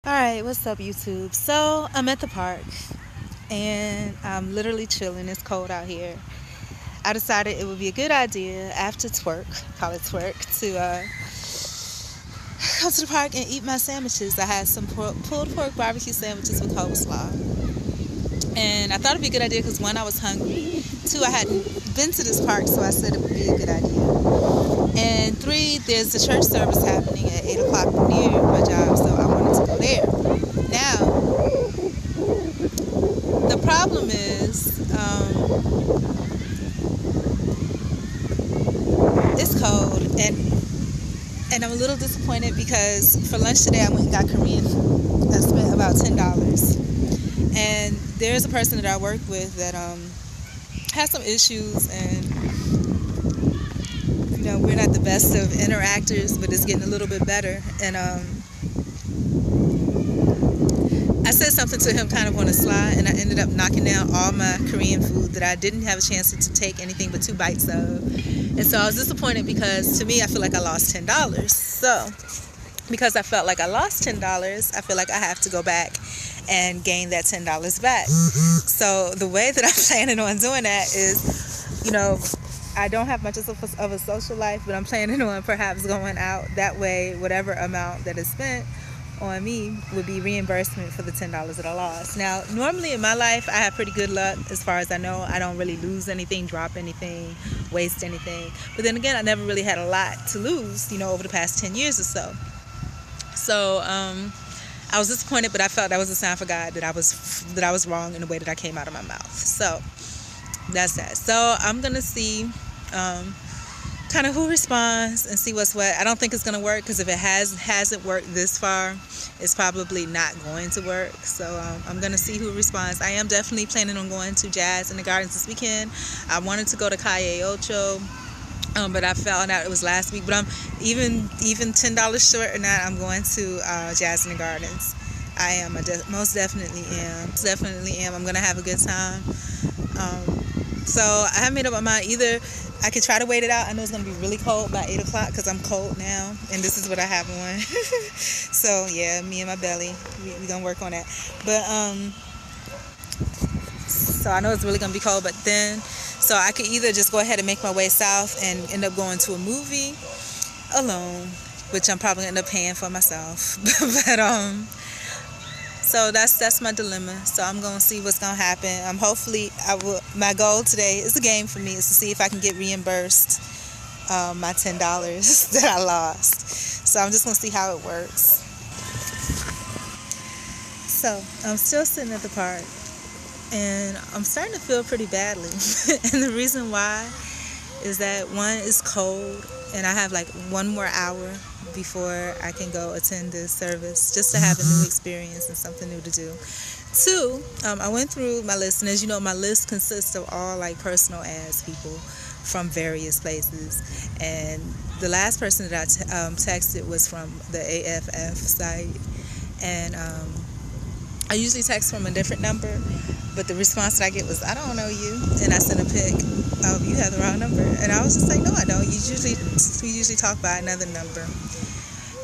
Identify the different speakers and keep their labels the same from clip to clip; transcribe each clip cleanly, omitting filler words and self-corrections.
Speaker 1: Alright, what's up, YouTube? So, I'm at the park and I'm literally chilling. It's cold out here. I decided it would be a good idea after twerk, call it twerk, to go to the park and eat my sandwiches. I had some pulled pork barbecue sandwiches with coleslaw. And I thought it'd be a good idea because one, I was hungry. Two, I hadn't been to this park, so I said it would be a good idea. And three, there's a church service happening at 8 o'clock near my job, so I wanted to go there. Now, the problem is, it's cold, and I'm a little disappointed because for lunch today I went and got Korean food. I spent about $10, and there's a person that I work with that has some issues, and we're not the best of interactors, but it's getting a little bit better. And I said something to him kind of on the sly, and I ended up knocking down all my Korean food that I didn't have a chance to take anything but 2 bites of. And so I was disappointed because to me, I feel like I lost $10. So because I felt like I lost $10, I feel like I have to go back and gain that $10 back. So the way that I'm planning on doing that is, I don't have much of a social life, but I'm planning on perhaps going out. That way, whatever amount that is spent on me would be reimbursement for the $10 that I lost. Now, normally in my life, I have pretty good luck as far as I know. I don't really lose anything, drop anything, waste anything. But then again, I never really had a lot to lose, over the past 10 years or so. So, I was disappointed, but I felt that was a sign for God that I was wrong in the way that I came out of my mouth. So, that's that. So, I'm going to see kind of who responds and see what's what. I don't think it's going to work because if it hasn't worked this far, it's probably not going to work. So I'm going to see who responds. I am definitely planning on going to Jazz in the Gardens this weekend. I wanted to go to Calle Ocho, but I found out it was last week. But I'm even $10 short or not, I'm going to Jazz in the Gardens. I am. Most definitely am. I'm going to have a good time. So I haven't made up my mind. Either I could try to wait it out. I know it's going to be really cold by 8 o'clock because I'm cold now, and this is what I have on. So yeah, me and my belly, we going to work on that. But so I know it's really going to be cold, but then, so I could either just go ahead and make my way south and end up going to a movie alone, which I'm probably going to end up paying for myself. But so that's my dilemma. So I'm gonna see what's gonna happen. Hopefully my goal today is a game for me is to see if I can get reimbursed my $10 that I lost. So I'm just gonna see how it works. So I'm still sitting at the park, and I'm starting to feel pretty badly. And the reason why is that one, is cold, and I have like one more hour before I can go attend this service just to have a new experience and something new to do. Two, I went through my list, and as you know, my list consists of all like personal ads people from various places. And the last person that I texted was from the AFF site, and I usually text from a different number, but the response that I get was, "I don't know you," and I sent a pic of, "You have the wrong number," and I was just like, "No, I don't. We usually talk by another number."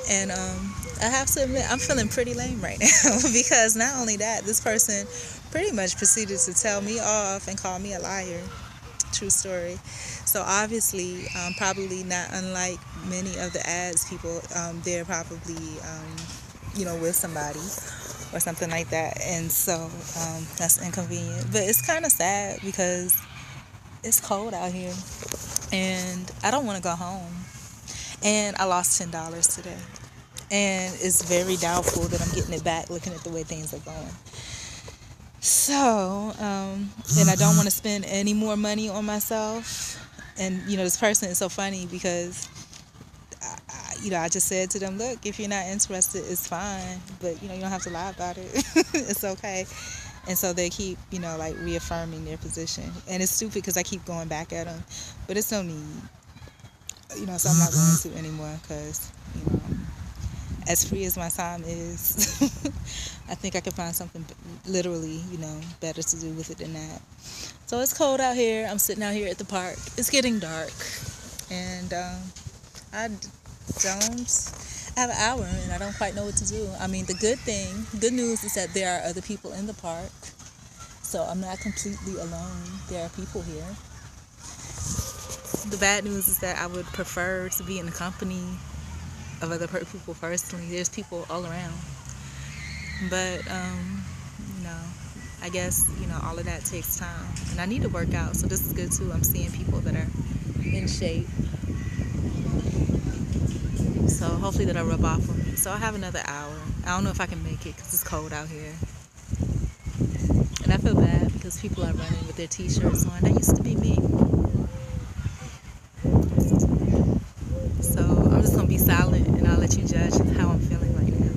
Speaker 1: And I have to admit, I'm feeling pretty lame right now because not only that, this person pretty much proceeded to tell me off and call me a liar. True story. So obviously, probably not unlike many of the ads people, they're probably, with somebody or something like that. And so that's inconvenient. But it's kind of sad because it's cold out here and I don't want to go home. And I lost $10 today. And it's very doubtful that I'm getting it back looking at the way things are going. So, and I don't want to spend any more money on myself. And, this person is so funny because, I just said to them, look, if you're not interested, it's fine. But, you don't have to lie about it. It's okay. And so they keep, like reaffirming their position. And it's stupid because I keep going back at them. But it's no need. So I'm not going to anymore because, as free as my time is, I think I can find something literally, better to do with it than that. So it's cold out here. I'm sitting out here at the park. It's getting dark. And I don't I have an hour and I don't quite know what to do. I mean, the good news is that there are other people in the park. So I'm not completely alone. There are people here. The bad news is that I would prefer to be in the company of other people personally. There's people all around. But, I guess, all of that takes time. And I need to work out, so this is good too. I'm seeing people that are in shape. So hopefully that'll rub off on me. So I have another hour. I don't know if I can make it because it's cold out here. And I feel bad because people are running with their t-shirts on. That used to be me. So I'm just going to be silent and I'll let you judge how I'm feeling right now.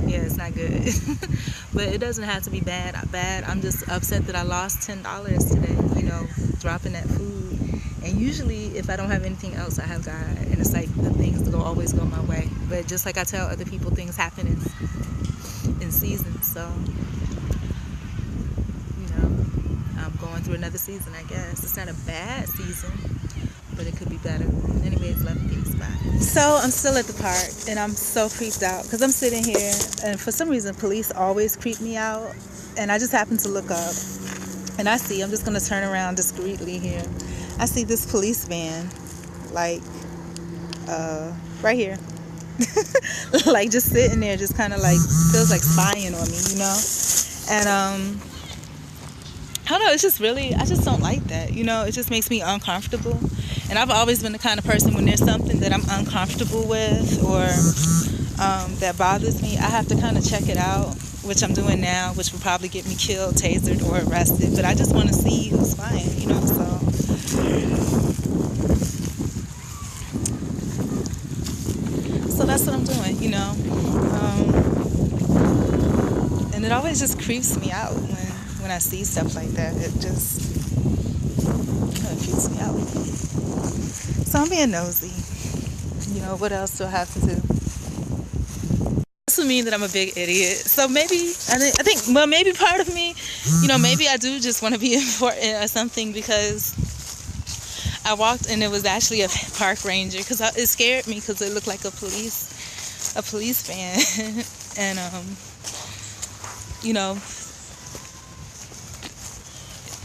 Speaker 1: Yeah, it's not good. But it doesn't have to be bad. I'm just upset that I lost $10 today, dropping that food. And usually if I don't have anything else, I have God. And it's like the things that always go my way. But just like I tell other people, things happen in seasons. So, I'm going through another season, I guess. It's not a bad season, but it could be better. Anyways, love and peace. Bye. So I'm still at the park, and I'm so creeped out because I'm sitting here, and for some reason, police always creep me out. And I just happened to look up, and I'm just going to turn around discreetly here. I see this police van, like, right here. Like, just sitting there, just kind of like, feels like spying on me, And, I don't know, it's just really, I just don't like that, it just makes me uncomfortable. And I've always been the kind of person when there's something that I'm uncomfortable with or that bothers me, I have to kind of check it out, which I'm doing now, which will probably get me killed, tasered, or arrested. But I just want to see who's spying, So that's what I'm doing, And it always just creeps me out when I see stuff like that. It just kind of creeps me out. So I'm being nosy. What else do I have to do? This would mean that I'm a big idiot. So maybe, I think, maybe part of me, maybe I do just want to be important or something, because I walked and it was actually a park ranger, because it scared me because it looked like a police van. And,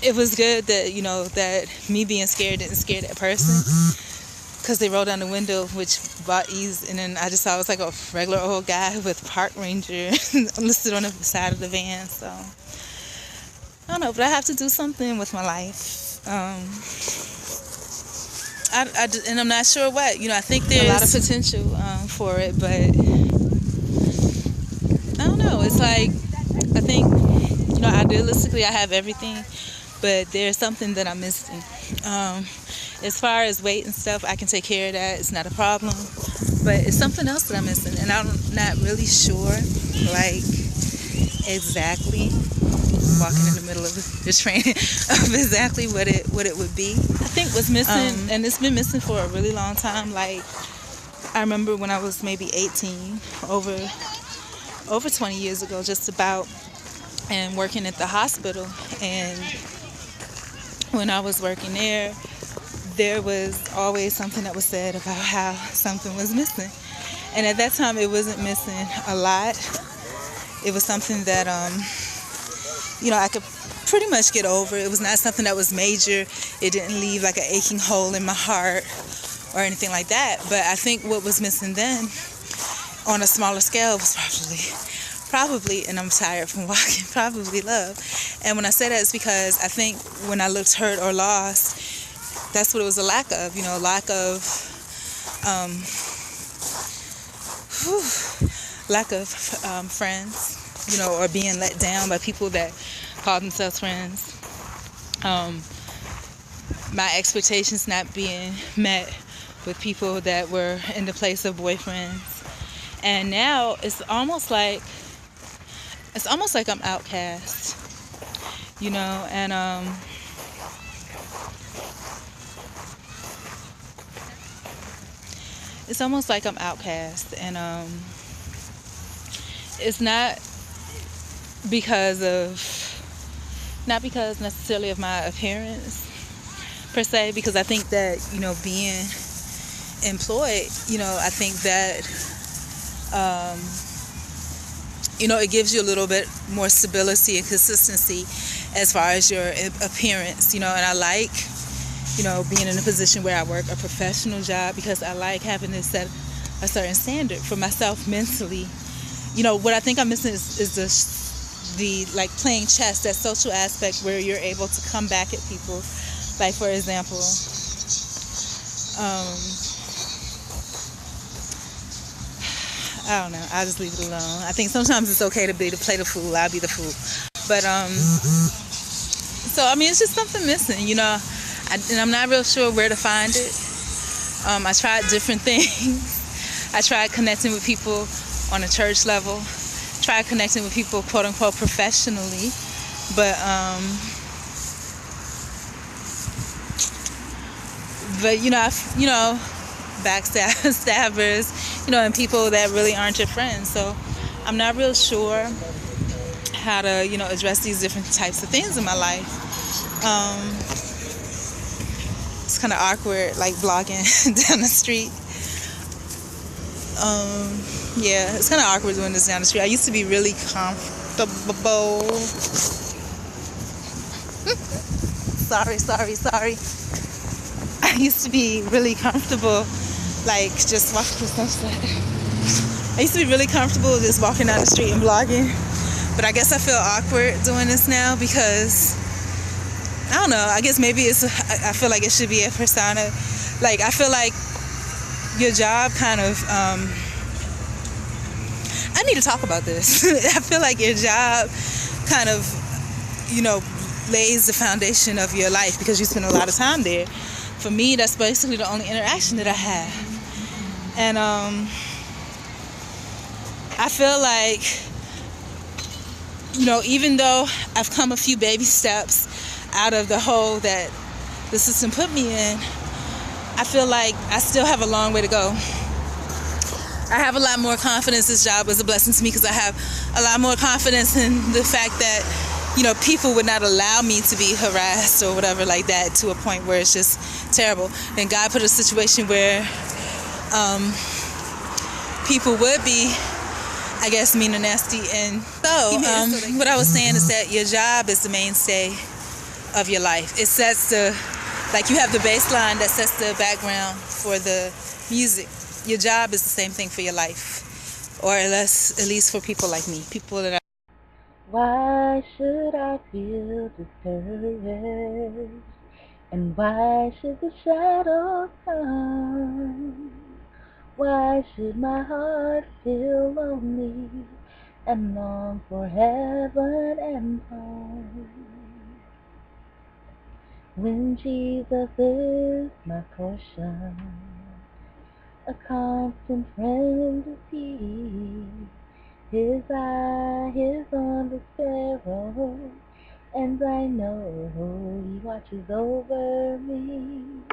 Speaker 1: it was good that, that me being scared didn't scare that person, because they rolled down the window, which brought ease. And then I just saw it was like a regular old guy with park ranger listed on the side of the van. So I don't know, but I have to do something with my life. And I'm not sure what. I think there's a lot of potential for it, but I don't know. It's like, I think, idealistically I have everything, but there's something that I'm missing. As far as weight and stuff, I can take care of that. It's not a problem. But it's something else that I'm missing, and I'm not really sure, like, exactly. Walking in the middle of the training of exactly what it would be. I think what's missing, and it's been missing for a really long time. Like, I remember when I was maybe 18, over 20 years ago, just about, and working at the hospital. And when I was working there was always something that was said about how something was missing. And at that time, it wasn't missing a lot. It was something that, I could pretty much get over. It was not something that was major. It didn't leave like an aching hole in my heart or anything like that. But I think what was missing then, on a smaller scale, was probably, and I'm tired from walking, probably love. And when I say that, it's because I think when I looked hurt or lost, that's what it was a lack of, friends, or being let down by people that call themselves friends. My expectations not being met with people that were in the place of boyfriends. And now it's almost like I'm outcast, and it's almost like I'm outcast, and it's not because necessarily of my appearance per se, because I think that being employed, I think that it gives you a little bit more stability and consistency as far as your appearance, and I like, being in a position where I work a professional job, because I like having to set a certain standard for myself mentally. What I think I'm missing is the like playing chess, that social aspect where you're able to come back at people. Like, for example, I don't know. I'll just leave it alone. I think sometimes it's okay to play the fool. I'll be the fool. But so I mean, it's just something missing, and I'm not real sure where to find it. I tried different things. I tried connecting with people on a church level. Tried connecting with people, quote unquote, professionally. But backstabbers, and people that really aren't your friends. So I'm not real sure how to, address these different types of things in my life. It's kind of awkward, like vlogging down the street. Yeah, it's kind of awkward doing this down the street. I used to be really comfortable. sorry. I used to be really comfortable, like just walking. I used to be really comfortable just walking down the street and vlogging, but I guess I feel awkward doing this now because I don't know. I guess maybe I feel like it should be a persona. Like, I feel like your job kind of. I need to talk about this. I feel like your job kind of, lays the foundation of your life because you spend a lot of time there. For me, that's basically the only interaction that I have. And I feel like, even though I've come a few baby steps out of the hole that the system put me in, I feel like I still have a long way to go. I have a lot more confidence. This job was a blessing to me because I have a lot more confidence in the fact that, people would not allow me to be harassed or whatever like that to a point where it's just terrible. And God put a situation where people would be, I guess, mean and nasty. And so what I was saying is that your job is the mainstay of your life. It sets you have the baseline that sets the background for the music. Your job is the same thing for your life, or at least for people like me, people that are.
Speaker 2: Why should I feel discouraged? And why should the shadows come? Why should my heart feel lonely and long for heaven and home? When Jesus is my portion, a constant friend is He. His eye is on the sparrow, and I know He watches over me.